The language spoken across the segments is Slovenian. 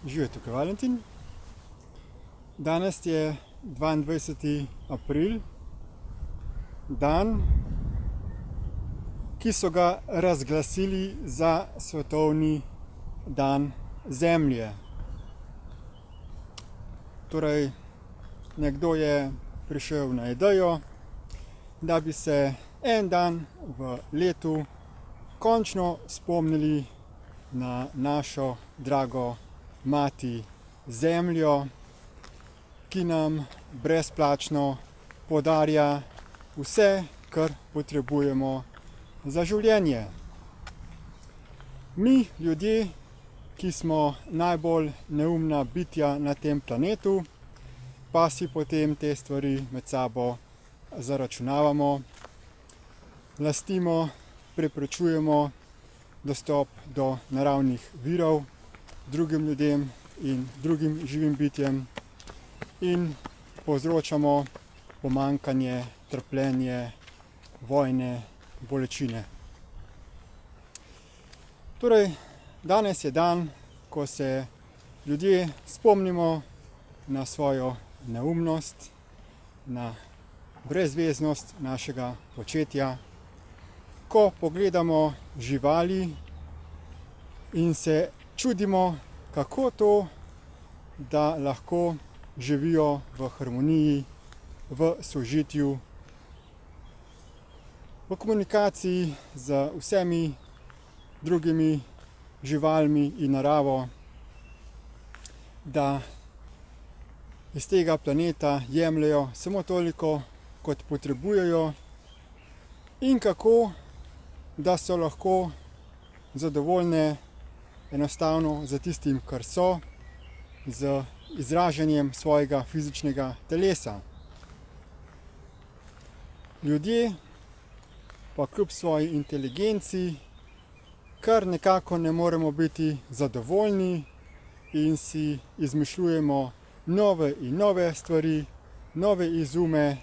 Živijo, tukaj Valentin. Danes je 22. april, dan, ki so ga razglasili za svetovni dan Zemlje. Torej, nekdo je prišel na idejo, da bi se en dan v letu končno spomnili na našo drago mati Zemljo, ki nam brezplačno podarja vse, kar potrebujemo za življenje. Mi, ljudje, ki smo najbolj neumna bitja na tem planetu, pa si potem te stvari med sabo zaračunavamo, lastimo, preprečujemo dostop do naravnih virov drugim ljudem in drugim živim bitjem in povzročamo pomanjkanje, trpljenje, vojne, bolečine. Torej, danes je dan, ko se ljudje spomnimo na svojo neumnost, na brezveznost našega početja, ko pogledamo živali in se čudimo, kako to, da lahko živijo v harmoniji, v sožitju, v komunikaciji z vsemi drugimi živalmi in naravo, da iz tega planeta jemljejo samo toliko, kot potrebujejo, in kako, da so lahko zadovoljne enostavno za tistim, kar so, z izražanjem svojega fizičnega telesa. Ljudje pa kljub svoji inteligenci kar nekako ne moremo biti zadovoljni in si izmišljujemo nove in nove stvari, nove izume,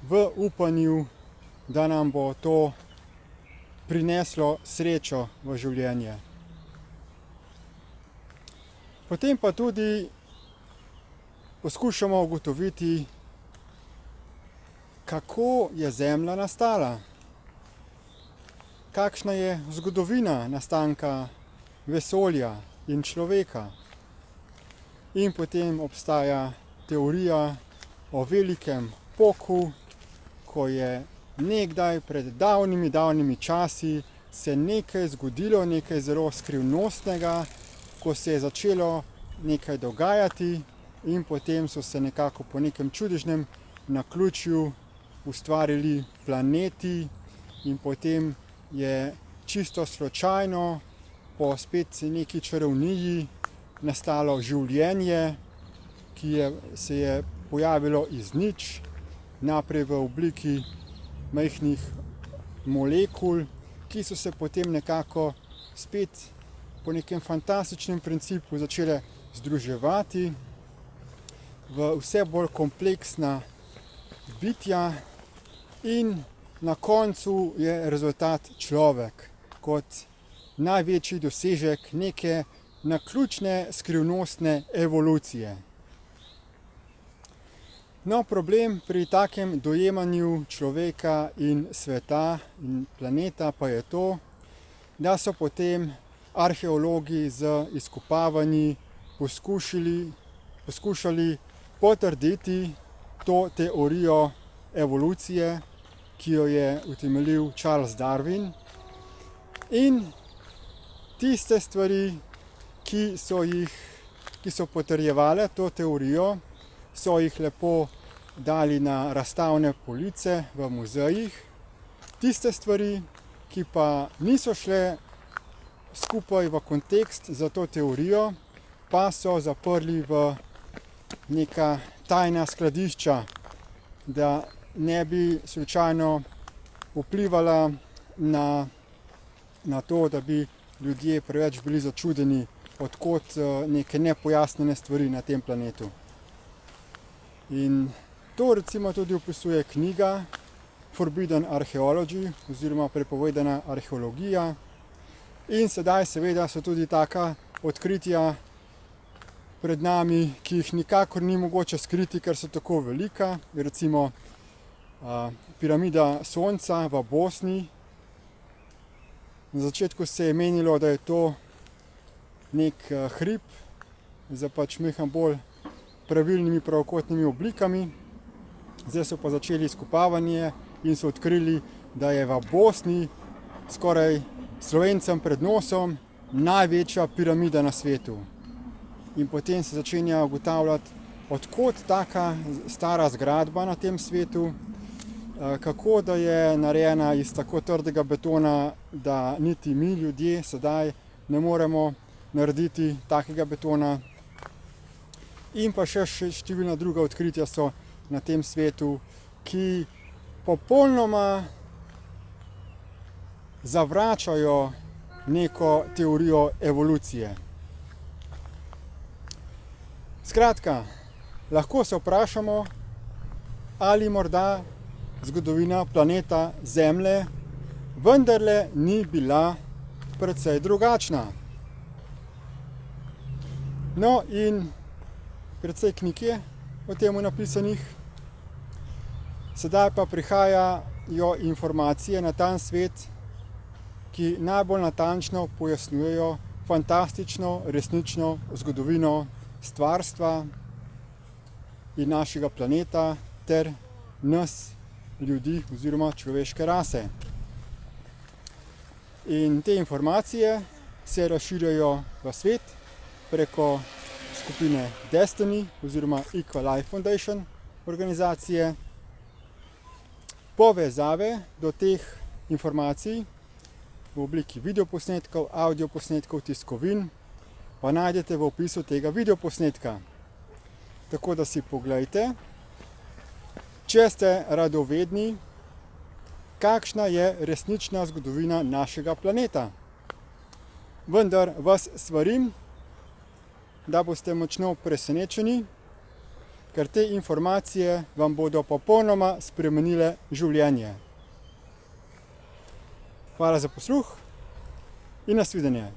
v upanju, da nam bo to prineslo srečo v življenje. Potem pa tudi poskušamo ugotoviti, kako je Zemlja nastala, kakšna je zgodovina nastanka vesolja in človeka. In potem obstaja teorija o velikem poku, ko je nekdaj pred davnimi časi se nekaj zgodilo, nekaj zelo skrivnostnega, ko se je začelo nekaj dogajati in potem so se nekako po nekem čudežnem naključju ustvarili planeti in potem je čisto slučajno po spet neki čarovniji nastalo življenje, ki se je pojavilo iz nič, najprej v obliki majhnih molekul, ki so se potem nekako spet po nekem fantastičnem principu začele združevati v vse bolj kompleksna bitja in na koncu je rezultat človek kot največji dosežek neke naključne skrivnostne evolucije. No, problem pri takem dojemanju človeka in sveta in planeta pa je to, da so potem arheologi z izkopavanji poskušali potrditi to teorijo evolucije, ki jo je utemeljil Charles Darwin, in tiste stvari, ki so potrjevale to teorijo, so jih lepo dali na razstavne police v muzejih. Tiste stvari, ki pa niso šle skupaj v kontekst za to teorijo, pa so zaprli v neka tajna skladišča, da ne bi slučajno vplivala na to, da bi ljudje preveč bili začudeni, od kod neke nepojasnjene stvari na tem planetu. In to recimo tudi opisuje knjiga Forbidden Archaeology oziroma prepovedana arheologija. In sedaj seveda so tudi taka odkritja pred nami, ki jih nikakor ni mogoče skriti, ker so tako velika. Recimo piramida Sonca v Bosni. Na začetku se je menilo, da je to nek hrib z pač mehko bolj pravilnimi pravokotnimi oblikami. Zdaj so pa začeli izkopavanje in so odkrili, da je v Bosni skoraj Slovencem pred nosom največja piramida na svetu. In potem se začenja ugotavljati, od kod taka stara zgradba na tem svetu, kako da je narejena iz tako trdega betona, da niti mi ljudje sedaj ne moremo narediti takega betona. In pa še številna druga odkritja so na tem svetu, ki popolnoma zavračajo neko teorijo evolucije. Skratka, lahko se vprašamo, ali morda zgodovina planeta Zemlje vendarle ni bila precej drugačna. No, in precej knjig je o tem napisanih. Sedaj pa prihajajo informacije na ta svet, ki najbolj natančno pojasnjujejo fantastično, resnično zgodovino stvarstva in našega planeta ter nas, ljudi oziroma človeške rase. In te informacije se razširjajo v svet preko skupine Destiny oziroma Equal Life Foundation organizacije. Povezave do teh informacij v obliki videoposnetkov, audioposnetkov, tiskovin pa najdete v opisu tega videoposnetka. Tako da si poglejte, če ste radovedni, kakšna je resnična zgodovina našega planeta. Vendar vas svarim, da boste močno presenečeni, ker te informacije vam bodo popolnoma spremenile življenje. Hvala za posluh in nasvidenje.